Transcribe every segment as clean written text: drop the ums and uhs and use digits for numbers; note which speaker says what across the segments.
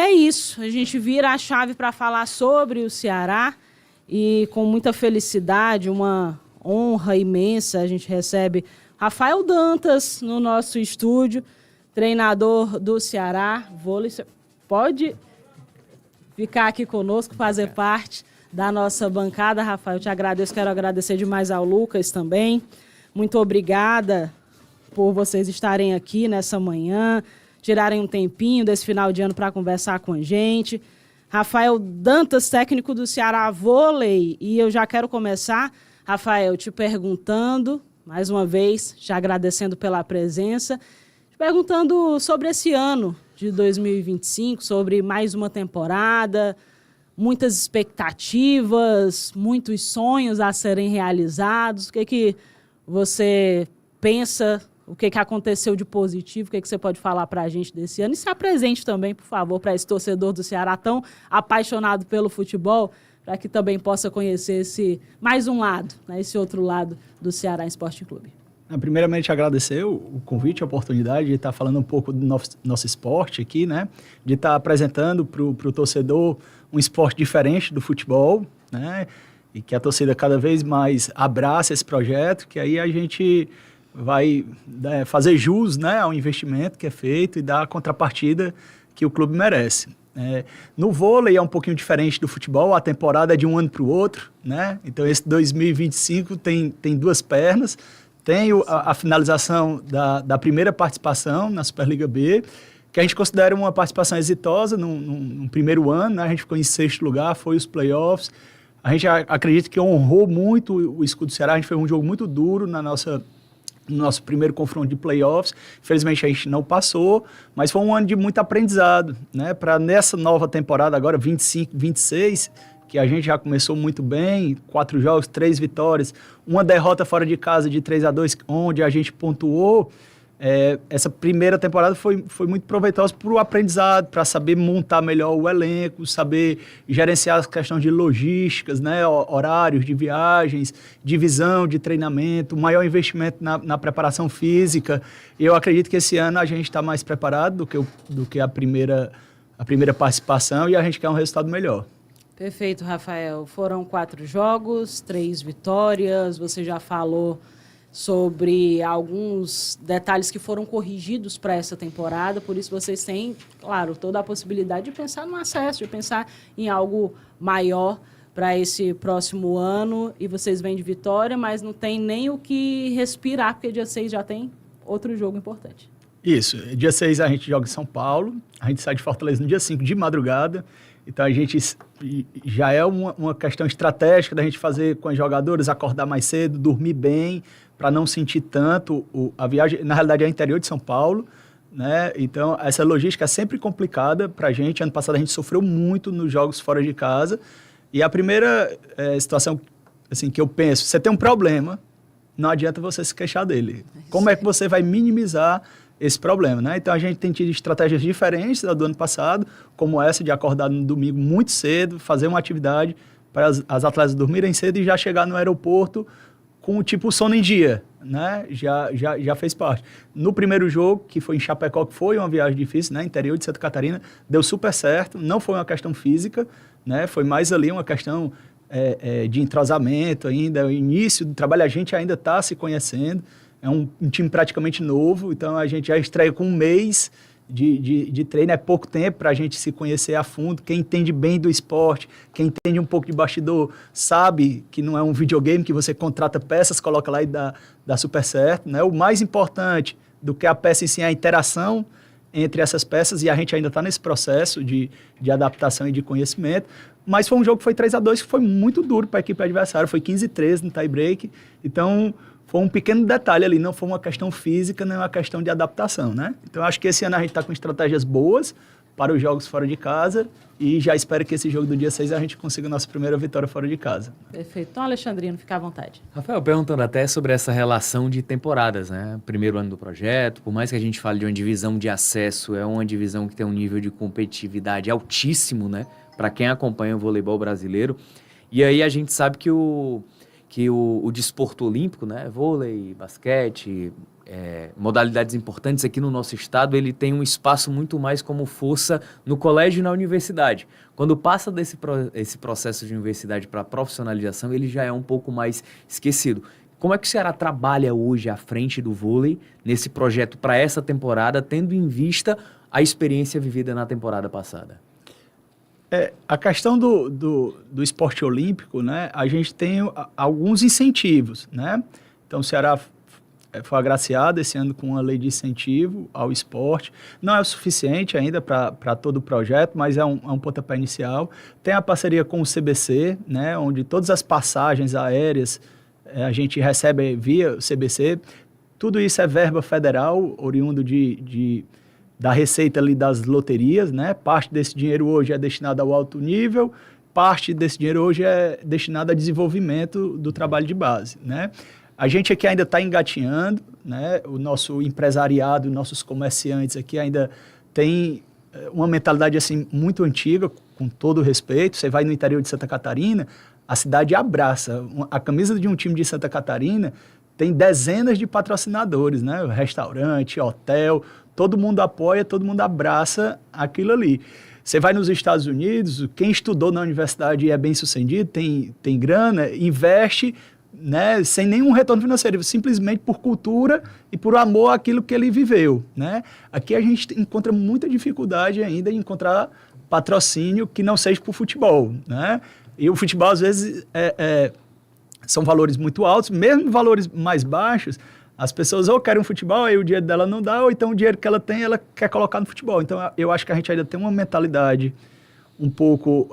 Speaker 1: é isso, a gente vira a chave para falar sobre o Ceará e com muita felicidade, uma honra imensa, a gente recebe Rafael Dantas no nosso estúdio, treinador do Ceará. Vôlei, pode ficar aqui conosco, fazer parte da nossa bancada, Rafael. Eu te agradeço, quero agradecer demais ao Lucas também. Muito obrigada por vocês estarem aqui nessa manhã, tirarem um tempinho desse final de ano para conversar com a gente. Rafael Dantas, técnico do Ceará Vôlei. E eu já quero começar, Rafael, te perguntando, mais uma vez, te agradecendo pela presença, te perguntando sobre esse ano de 2025, sobre mais uma temporada, muitas expectativas, muitos sonhos a serem realizados. O que você pensa? O que aconteceu de positivo? O que você pode falar para a gente desse ano? E se apresente também, por favor, para esse torcedor do Ceará tão apaixonado pelo futebol, para que também possa conhecer mais um lado, né, esse outro lado do Ceará Esporte Clube.
Speaker 2: Primeiramente, agradecer o convite, a oportunidade de estar falando um pouco do nosso esporte aqui, né? De estar apresentando para o torcedor um esporte diferente do futebol, né? E que a torcida cada vez mais abrace esse projeto, que aí a gente vai fazer jus, né, ao investimento que é feito e dar a contrapartida que o clube merece. No vôlei é um pouquinho diferente do futebol, a temporada é de um ano para o outro, né? Então esse 2025 tem duas pernas. Tem a finalização da primeira participação na Superliga B, que a gente considera uma participação exitosa no primeiro ano, né? A gente ficou em 6º lugar, foi os playoffs. A gente acredita que honrou muito o escudo do Ceará. A gente fez um jogo muito duro no nosso primeiro confronto de playoffs. Infelizmente a gente não passou, mas foi um ano de muito aprendizado, né? Para nessa nova temporada agora, 25, 26, que a gente já começou muito bem, 4 jogos, 3 vitórias, uma derrota fora de casa de 3-2, onde a gente pontuou. Essa primeira temporada foi muito proveitosa para o aprendizado, para saber montar melhor o elenco, saber gerenciar as questões de logísticas, né, horários de viagens, divisão de treinamento, maior investimento na preparação física. E eu acredito que esse ano a gente está mais preparado do que a primeira participação e a gente quer um resultado melhor.
Speaker 1: Perfeito, Rafael. Foram 4 jogos, 3 vitórias. Você já falou sobre alguns detalhes que foram corrigidos para essa temporada, por isso vocês têm, claro, toda a possibilidade de pensar no acesso, de pensar em algo maior para esse próximo ano, e vocês vêm de vitória, mas não tem nem o que respirar, porque dia 6 já tem outro jogo importante.
Speaker 2: Isso, dia 6 a gente joga em São Paulo, a gente sai de Fortaleza no dia 5 de madrugada, então a gente já é uma questão estratégica da gente fazer com os jogadores, acordar mais cedo, dormir bem, para não sentir tanto a viagem. Na realidade é interior de São Paulo, né? Então essa logística é sempre complicada para a gente. Ano passado a gente sofreu muito nos jogos fora de casa, e a primeira situação assim, que eu penso, você tem um problema, não adianta você se queixar dele. Como é que você vai minimizar esse problema, né? Então a gente tem tido estratégias diferentes do ano passado, como essa de acordar no domingo muito cedo, fazer uma atividade para as atletas dormirem cedo e já chegar no aeroporto com o tipo sono em dia, né? Já fez parte. No primeiro jogo, que foi em Chapecó, que foi uma viagem difícil, né? Interior de Santa Catarina, deu super certo, não foi uma questão física, né? Foi mais ali uma questão de entrosamento ainda, o início do trabalho, a gente ainda está se conhecendo, é um time praticamente novo, então a gente já estreia com 1 mês de treino, é pouco tempo para a gente se conhecer a fundo. Quem entende bem do esporte, quem entende um pouco de bastidor, sabe que não é um videogame que você contrata peças, coloca lá e dá super certo, né? O mais importante do que a peça em si é a interação entre essas peças, e a gente ainda está nesse processo de adaptação e de conhecimento. Mas foi um jogo que foi 3-2, que foi muito duro para a equipe adversária, foi 15-13 no tie-break, então foi um pequeno detalhe ali, não foi uma questão física, nem uma questão de adaptação, né? Então, acho que esse ano a gente está com estratégias boas para os jogos fora de casa e já espero que esse jogo do dia 6 a gente consiga a nossa primeira vitória fora de casa.
Speaker 1: Perfeito. Então, Alexandrino, fica à vontade.
Speaker 3: Rafael, perguntando até sobre essa relação de temporadas, né? Primeiro ano do projeto, por mais que a gente fale de uma divisão de acesso, é uma divisão que tem um nível de competitividade altíssimo, né? Para quem acompanha o voleibol brasileiro. E aí a gente sabe que que o desporto olímpico, né, vôlei, basquete, modalidades importantes aqui no nosso estado, ele tem um espaço muito mais como força no colégio e na universidade. Quando passa esse processo de universidade para profissionalização, ele já é um pouco mais esquecido. Como é que o Ceará trabalha hoje à frente do vôlei, nesse projeto para essa temporada, tendo em vista a experiência vivida na temporada passada?
Speaker 2: A questão do esporte olímpico, né, a gente tem alguns incentivos, né? Então, o Ceará foi agraciado esse ano com uma lei de incentivo ao esporte. Não é o suficiente ainda para todo o projeto, mas é um pontapé inicial. Tem a parceria com o CBC, né, onde todas as passagens aéreas a gente recebe via CBC. Tudo isso é verba federal, oriundo da receita ali das loterias, né? Parte desse dinheiro hoje é destinado ao alto nível, parte desse dinheiro hoje é destinado a desenvolvimento do trabalho de base, né? A gente aqui ainda está engatinhando, né? O nosso empresariado, nossos comerciantes aqui ainda tem uma mentalidade assim muito antiga, com todo o respeito. Você vai no interior de Santa Catarina, a cidade abraça. A camisa de um time de Santa Catarina tem dezenas de patrocinadores, né? Restaurante, hotel, todo mundo apoia, todo mundo abraça aquilo ali. Você vai nos Estados Unidos, quem estudou na universidade e é bem sucedido, tem grana, investe, né, sem nenhum retorno financeiro, simplesmente por cultura e por amor àquilo que ele viveu, né? Aqui a gente encontra muita dificuldade ainda em encontrar patrocínio que não seja para o futebol, né? E o futebol, às vezes, são valores muito altos, mesmo valores mais baixos, as pessoas ou querem um futebol, aí o dinheiro dela não dá, ou então o dinheiro que ela tem, ela quer colocar no futebol. Então, eu acho que a gente ainda tem uma mentalidade um pouco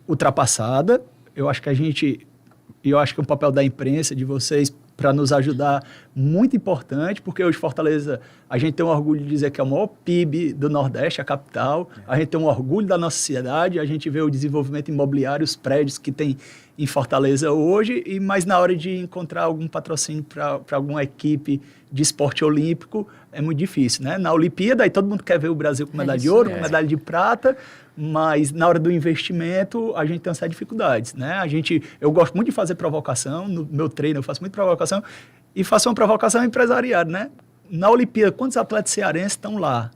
Speaker 2: ultrapassada. Eu acho que o papel da imprensa, de vocês, para nos ajudar, muito importante, porque hoje Fortaleza, a gente tem um orgulho de dizer que é o maior PIB do Nordeste, a capital, a gente tem um orgulho da nossa cidade, a gente vê o desenvolvimento imobiliário, os prédios que tem em Fortaleza hoje, mas na hora de encontrar algum patrocínio para alguma equipe de esporte olímpico, é muito difícil, né? Na Olimpíada, aí todo mundo quer ver o Brasil com medalha de ouro, com medalha de prata, mas na hora do investimento a gente tem essas dificuldades, né? Eu gosto muito de fazer provocação, no meu treino eu faço muito provocação, e faço uma provocação empresarial, né? Na Olimpíada, quantos atletas cearenses estão lá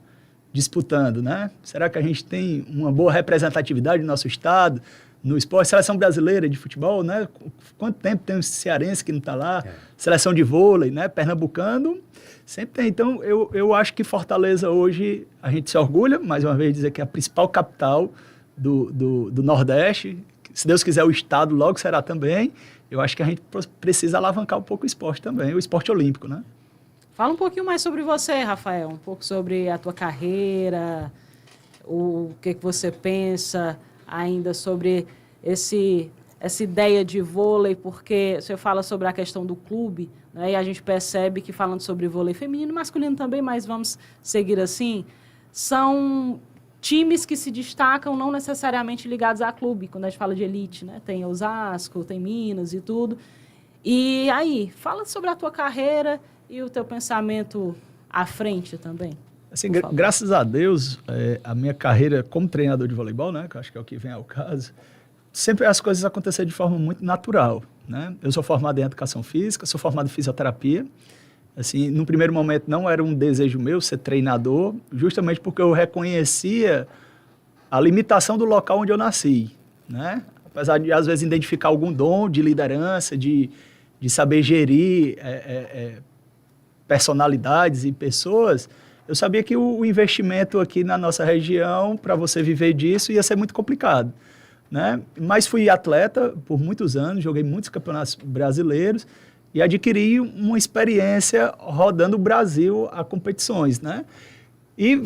Speaker 2: disputando, né? Será que a gente tem uma boa representatividade no nosso estado, no esporte? Seleção brasileira de futebol, né? Quanto tempo tem um cearense que não está lá? Seleção de vôlei, né? Pernambucano, sempre tem. Então, eu acho que Fortaleza hoje, a gente se orgulha, mais uma vez, dizer que é a principal capital do Nordeste. Se Deus quiser, o estado logo será também. Eu acho que a gente precisa alavancar um pouco o esporte também, o esporte olímpico, né?
Speaker 1: Fala um pouquinho mais sobre você, Rafael, um pouco sobre a tua carreira, o que você pensa ainda sobre essa ideia de vôlei, porque você fala sobre a questão do clube, né, e a gente percebe que falando sobre vôlei feminino e masculino também, mas vamos seguir assim, são times que se destacam não necessariamente ligados a clube, quando a gente fala de elite, né? Tem Osasco, tem Minas e tudo. E aí, fala sobre a tua carreira e o teu pensamento à frente também.
Speaker 2: Assim, graças a Deus, a minha carreira como treinador de voleibol, né, que eu acho que é o que vem ao caso, sempre as coisas aconteceram de forma muito natural, né? Eu sou formado em educação física, sou formado em fisioterapia. Assim, no primeiro momento não era um desejo meu ser treinador, justamente porque eu reconhecia a limitação do local onde eu nasci, né? Apesar de, às vezes, identificar algum dom de liderança, de saber gerir personalidades e pessoas, eu sabia que o investimento aqui na nossa região, para você viver disso, ia ser muito complicado, né? Mas fui atleta por muitos anos, joguei muitos campeonatos brasileiros e adquiri uma experiência rodando o Brasil a competições, né? E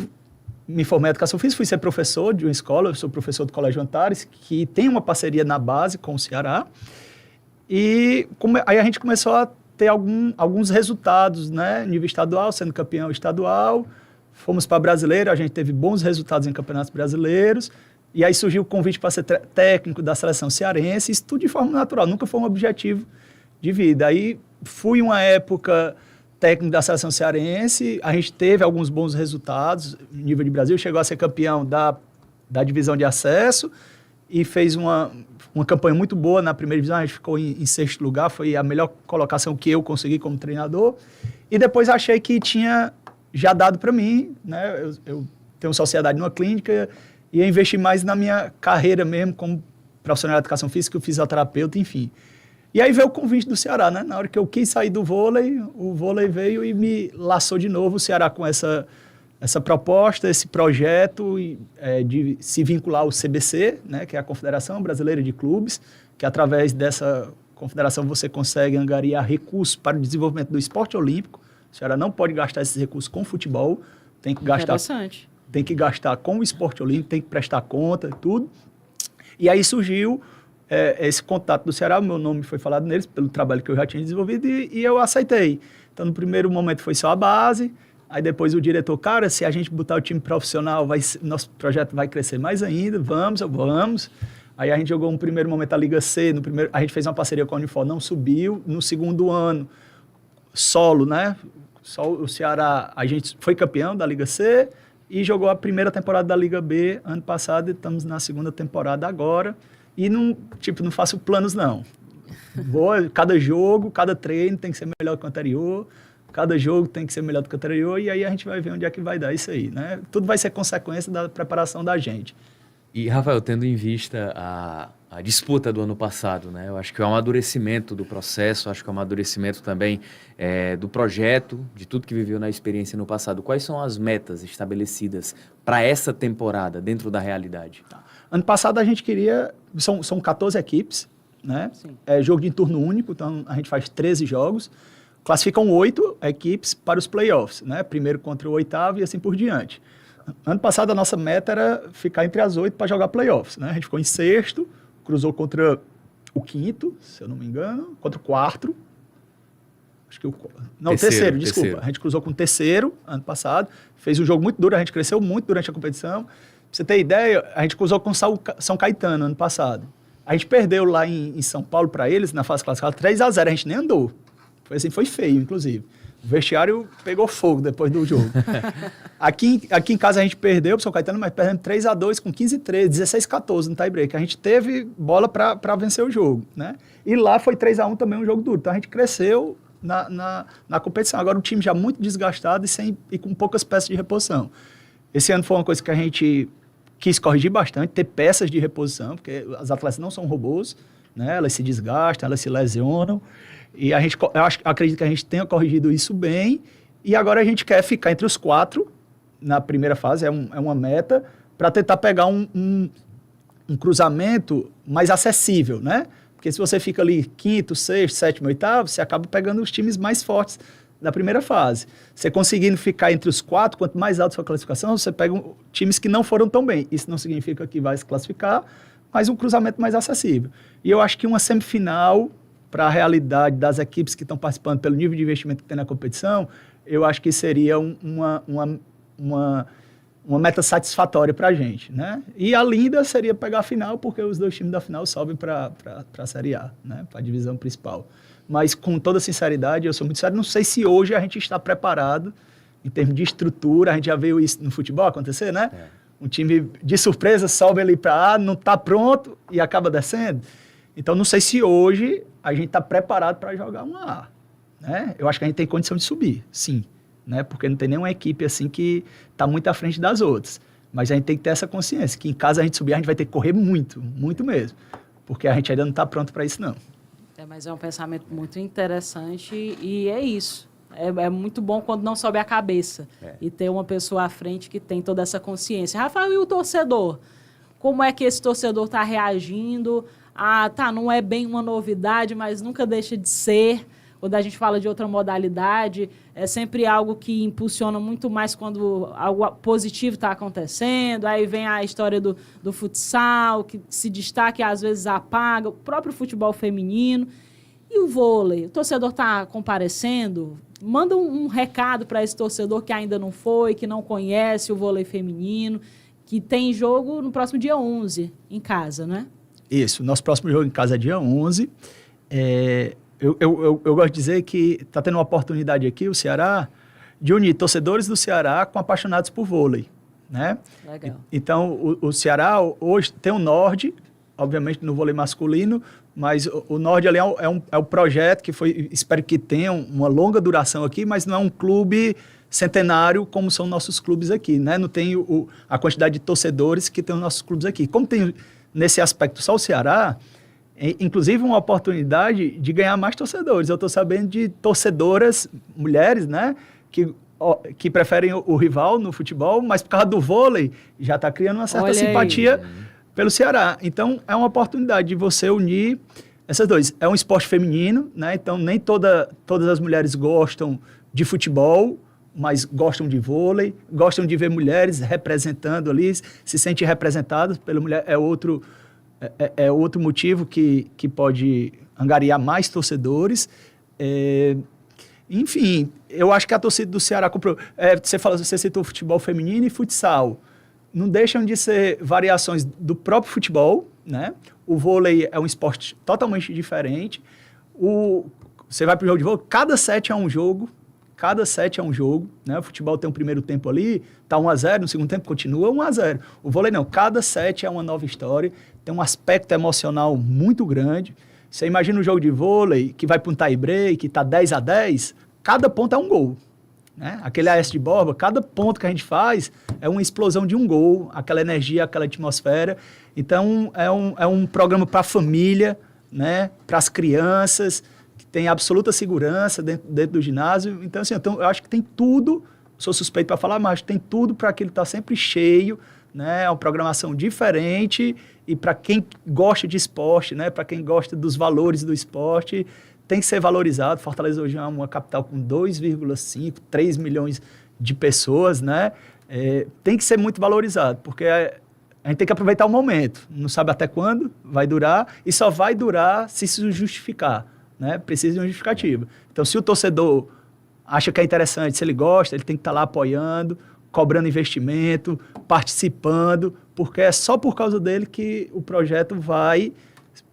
Speaker 2: me formei em educação física, fui ser professor de uma escola, eu sou professor do Colégio Antares, que tem uma parceria na base com o Ceará. E aí a gente começou a ter alguns resultados, né? Nível estadual, sendo campeão estadual. Fomos para brasileiro, a gente teve bons resultados em campeonatos brasileiros. E aí surgiu o convite para ser técnico da seleção cearense, isso tudo de forma natural, nunca foi um objetivo de vida. Aí fui uma época técnico da seleção cearense, a gente teve alguns bons resultados no nível de Brasil, chegou a ser campeão da divisão de acesso e fez uma campanha muito boa na primeira divisão. A gente ficou em sexto lugar, foi a melhor colocação que eu consegui como treinador. E depois achei que tinha já dado para mim, né? Eu tenho sociedade numa clínica e eu investi mais na minha carreira mesmo como profissional de educação física, fisioterapeuta, enfim. E aí veio o convite do Ceará, né? Na hora que eu quis sair do vôlei, o vôlei veio e me laçou de novo o Ceará com essa proposta, esse projeto de se vincular ao CBC, né, que é a Confederação Brasileira de Clubes, que através dessa confederação você consegue angariar recursos para o desenvolvimento do esporte olímpico. O Ceará não pode gastar esses recursos com futebol, tem que gastar com o esporte olímpico, tem que prestar conta, tudo. E aí surgiu esse contato do Ceará, o meu nome foi falado neles pelo trabalho que eu já tinha desenvolvido e eu aceitei. Então, no primeiro momento foi só a base. Aí depois o diretor, cara, se a gente botar o time profissional, nosso projeto vai crescer mais ainda, vamos. Aí a gente jogou no primeiro momento a Liga C, a gente fez uma parceria com a Unifor, não subiu. No segundo ano, solo, né? Só o Ceará, a gente foi campeão da Liga C e jogou a primeira temporada da Liga B ano passado e estamos na segunda temporada agora. E não faço planos, não. Cada jogo, cada treino tem que ser melhor que o anterior. Cada jogo tem que ser melhor do que o anterior e aí a gente vai ver onde é que vai dar isso aí, né? Tudo vai ser consequência da preparação da gente.
Speaker 3: E, Rafael, tendo em vista a disputa do ano passado, né? Eu acho que é um amadurecimento do processo, acho que é um amadurecimento também do projeto, de tudo que viveu na experiência no passado. Quais são as metas estabelecidas para essa temporada, dentro da realidade?
Speaker 2: Tá. Ano passado a gente queria... São 14 equipes, né? É jogo de turno único, então a gente faz 13 jogos. Classificam 8 equipes para os playoffs, né? Primeiro contra o oitavo e assim por diante. Ano passado a nossa meta era ficar entre as 8 para jogar playoffs, né? A gente ficou em sexto, cruzou contra o quinto, se eu não me engano, contra o quarto. Acho que terceiro, desculpa. A gente cruzou com o terceiro ano passado, fez um jogo muito duro, a gente cresceu muito durante a competição. Pra você ter ideia, a gente cruzou com São Caetano ano passado. A gente perdeu lá em São Paulo para eles, na fase classificada, 3-0, a gente nem andou. Foi feio, inclusive. O vestiário pegou fogo depois do jogo. Aqui em casa a gente perdeu pro São Caetano, mas perdemos 3-2 com 15-13, 16-14 no tie-break. A gente teve bola para vencer o jogo, né? E lá foi 3-1 também um jogo duro. Então a gente cresceu na competição. Agora o time já muito desgastado e com poucas peças de reposição. Esse ano foi uma coisa que a gente quis corrigir bastante, ter peças de reposição, porque as atletas não são robôs, né? Elas se desgastam, elas se lesionam. E acredito que a gente tenha corrigido isso bem. E agora a gente quer ficar entre os 4 na primeira fase, é uma meta, para tentar pegar um cruzamento mais acessível, né? Porque se você fica ali quinto, sexto, sétimo, oitavo, você acaba pegando os times mais fortes da primeira fase. Você conseguindo ficar entre os 4, quanto mais alta a sua classificação, você pega times que não foram tão bem. Isso não significa que vai se classificar, mas um cruzamento mais acessível. E eu acho que uma semifinal, para a realidade das equipes que estão participando, pelo nível de investimento que tem na competição, eu acho que seria uma meta satisfatória para a gente, né? E a linda seria pegar a final, porque os 2 times da final sobem para a Série A, né? Para a divisão principal. Mas, com toda sinceridade, eu sou muito sério, não sei se hoje a gente está preparado em termos de estrutura. A gente já viu isso no futebol acontecer, né? Um time de surpresa sobe ali para A, não está pronto e acaba descendo. Então, não sei se hoje a gente está preparado para jogar uma A, né? Eu acho que a gente tem condição de subir, sim, né? Porque não tem nenhuma equipe assim que está muito à frente das outras. Mas a gente tem que ter essa consciência, que em caso a gente subir, a gente vai ter que correr muito, muito mesmo. Porque a gente ainda não está pronto para isso, não.
Speaker 1: Mas é um pensamento muito interessante e é isso. É muito bom quando não sobe a cabeça e ter uma pessoa à frente que tem toda essa consciência. Rafael, e o torcedor? Como é que esse torcedor está reagindo? Não é bem uma novidade, mas nunca deixa de ser. Quando a gente fala de outra modalidade, é sempre algo que impulsiona muito mais quando algo positivo está acontecendo. Aí vem a história do futsal, que se destaca e às vezes apaga, o próprio futebol feminino. E o vôlei? O torcedor está comparecendo? Manda um recado para esse torcedor que ainda não foi, que não conhece o vôlei feminino, que tem jogo no próximo dia 11, em casa, né?
Speaker 2: Isso, nosso próximo jogo em casa é dia 11. Eu gosto de dizer que está tendo uma oportunidade aqui, o Ceará, de unir torcedores do Ceará com apaixonados por vôlei, né?
Speaker 1: Legal.
Speaker 2: Então, o Ceará hoje tem o Nord, obviamente, no vôlei masculino, mas o Nord ali é um projeto que foi, espero que tenha uma longa duração aqui, mas não é um clube centenário como são nossos clubes aqui, né? Não tem a quantidade de torcedores que tem os nossos clubes aqui. Como tem nesse aspecto só o Ceará, inclusive uma oportunidade de ganhar mais torcedores. Eu estou sabendo de torcedoras, mulheres, né? Que preferem o rival no futebol, mas por causa do vôlei já está criando uma certa simpatia pelo Ceará. Então, é uma oportunidade de você unir essas duas. É um esporte feminino, né? Então nem todas as mulheres gostam de futebol, mas gostam de vôlei, gostam de ver mulheres representando ali, se sentem representadas pela mulher. É outro motivo que pode angariar mais torcedores. Enfim, eu acho que a torcida do Ceará comprou. Você citou futebol feminino e futsal. Não deixam de ser variações do próprio futebol, né? O vôlei é um esporte totalmente diferente. Você vai para o jogo de vôlei, cada set é um jogo. Né? O futebol tem um primeiro tempo ali, tá 1-0, no segundo tempo continua 1-0. O vôlei não, cada set é uma nova história, tem um aspecto emocional muito grande. Você imagina um jogo de vôlei que vai para um tie-break, que tá 10-10, cada ponto é um gol. Né? Aquele AS de Borba, cada ponto que a gente faz é uma explosão de um gol, aquela energia, aquela atmosfera. Então, é um programa para a família, né? Para as crianças, que tem absoluta segurança dentro do ginásio. Então, assim, eu acho que tem tudo, sou suspeito para falar, mas tem tudo para que ele está sempre cheio, né? É uma programação diferente e para quem gosta de esporte, né? Para quem gosta dos valores do esporte, tem que ser valorizado. Fortaleza hoje é uma capital com 2,5, 3 milhões de pessoas, né? Tem que ser muito valorizado, porque a gente tem que aproveitar o momento. Não sabe até quando vai durar e só vai durar se isso justificar, né? Precisa de uma justificativa. Então, se o torcedor acha que é interessante, se ele gosta, ele tem que estar lá apoiando, cobrando investimento, participando, porque é só por causa dele que o projeto vai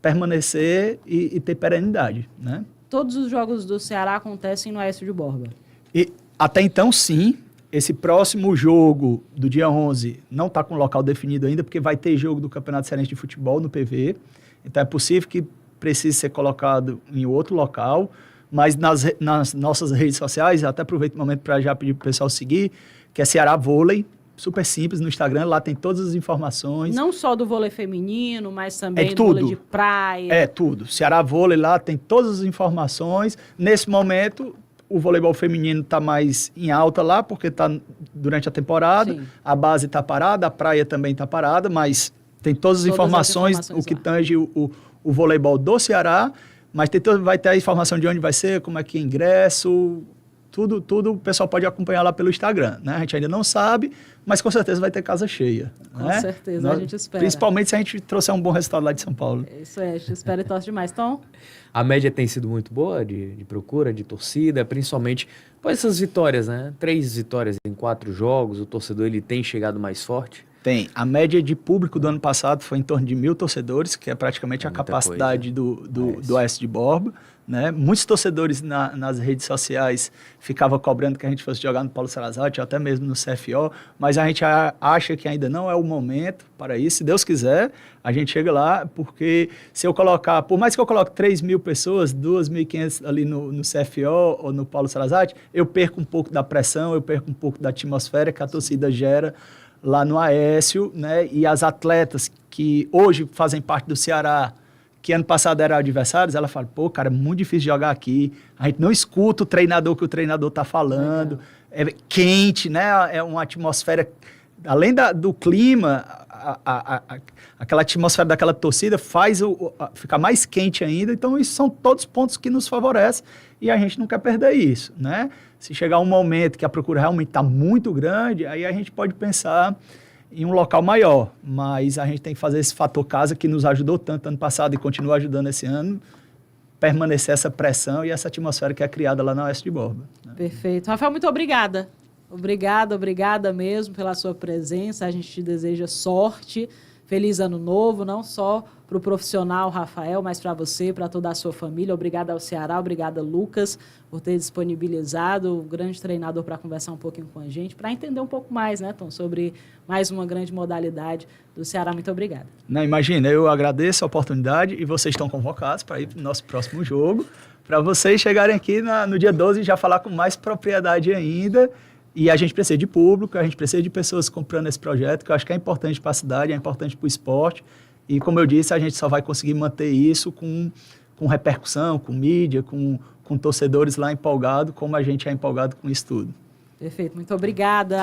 Speaker 2: permanecer e ter perenidade, né?
Speaker 1: Todos os jogos do Ceará acontecem no Aécio de Borba?
Speaker 2: E até então, sim. Esse próximo jogo do dia 11 não está com local definido ainda, porque vai ter jogo do Campeonato Cearense de Futebol no PV. Então, é possível que precise ser colocado em outro local. Mas nas nossas redes sociais, até aproveito o momento para já pedir para o pessoal seguir, que é Ceará Vôlei, super simples, no Instagram, lá tem todas as informações.
Speaker 1: Não só do vôlei feminino, mas também do
Speaker 2: tudo.
Speaker 1: vôlei de praia.
Speaker 2: É tudo. Ceará Vôlei lá tem todas as informações. Nesse momento, o voleibol feminino está mais em alta lá, porque está durante a temporada. Sim. A base está parada, a praia também está parada, mas tem todas as informações o que tange o voleibol do Ceará, mas vai ter a informação de onde vai ser, como é que é ingresso, tudo o pessoal pode acompanhar lá pelo Instagram, né? A gente ainda não sabe, mas com certeza vai ter casa cheia.
Speaker 1: Com certeza, a gente espera.
Speaker 2: Principalmente se a gente trouxer um bom resultado lá de São Paulo.
Speaker 1: Isso é, a gente espera e torce demais. Então,
Speaker 3: a média tem sido muito boa de procura, de torcida, principalmente por essas vitórias, né? 3 vitórias em 4 jogos, o torcedor ele tem chegado mais forte?
Speaker 2: Tem. A média de público do ano passado foi em torno de 1.000 torcedores, que é praticamente a capacidade do AS de Borba. Né? Muitos torcedores nas redes sociais ficavam cobrando que a gente fosse jogar no Paulo Salazar, até mesmo no CFO, mas a gente acha que ainda não é o momento para isso. Se Deus quiser, a gente chega lá, porque se eu colocar, por mais que eu coloque 3.000 pessoas, 2.500 ali no CFO ou no Paulo Salazar, eu perco um pouco da pressão, eu perco um pouco da atmosfera que a torcida gera lá no Aécio, né? E as atletas que hoje fazem parte do Ceará, que ano passado eram adversários, ela fala, pô, cara, é muito difícil jogar aqui, a gente não escuta o treinador que o treinador tá falando, é quente, né? É uma atmosfera, além do clima, aquela atmosfera daquela torcida faz ficar mais quente ainda, então isso são todos pontos que nos favorecem e a gente não quer perder isso, né? Se chegar um momento que a procura realmente está muito grande, aí a gente pode pensar em um local maior, mas a gente tem que fazer esse fator casa que nos ajudou tanto ano passado e continua ajudando esse ano, permanecer essa pressão e essa atmosfera que é criada lá na Oeste de Borba. Né?
Speaker 1: Perfeito. Rafael, muito obrigada. Obrigada mesmo pela sua presença. A gente te deseja sorte, feliz ano novo, não só para o profissional Rafael, mas para você, para toda a sua família. Obrigada ao Ceará, obrigada, Lucas, por ter disponibilizado o grande treinador para conversar um pouquinho com a gente, para entender um pouco mais, né, Tom, sobre mais uma grande modalidade do Ceará. Muito obrigada.
Speaker 2: Não, imagina, eu agradeço a oportunidade e vocês estão convocados para ir para o nosso próximo jogo, para vocês chegarem aqui no dia 12 e já falar com mais propriedade ainda. E a gente precisa de público, a gente precisa de pessoas comprando esse projeto, que eu acho que é importante para a cidade, é importante para o esporte. E, como eu disse, a gente só vai conseguir manter isso com repercussão, com mídia, com torcedores lá empolgados, como a gente é empolgado com isso tudo.
Speaker 1: Perfeito, muito obrigada.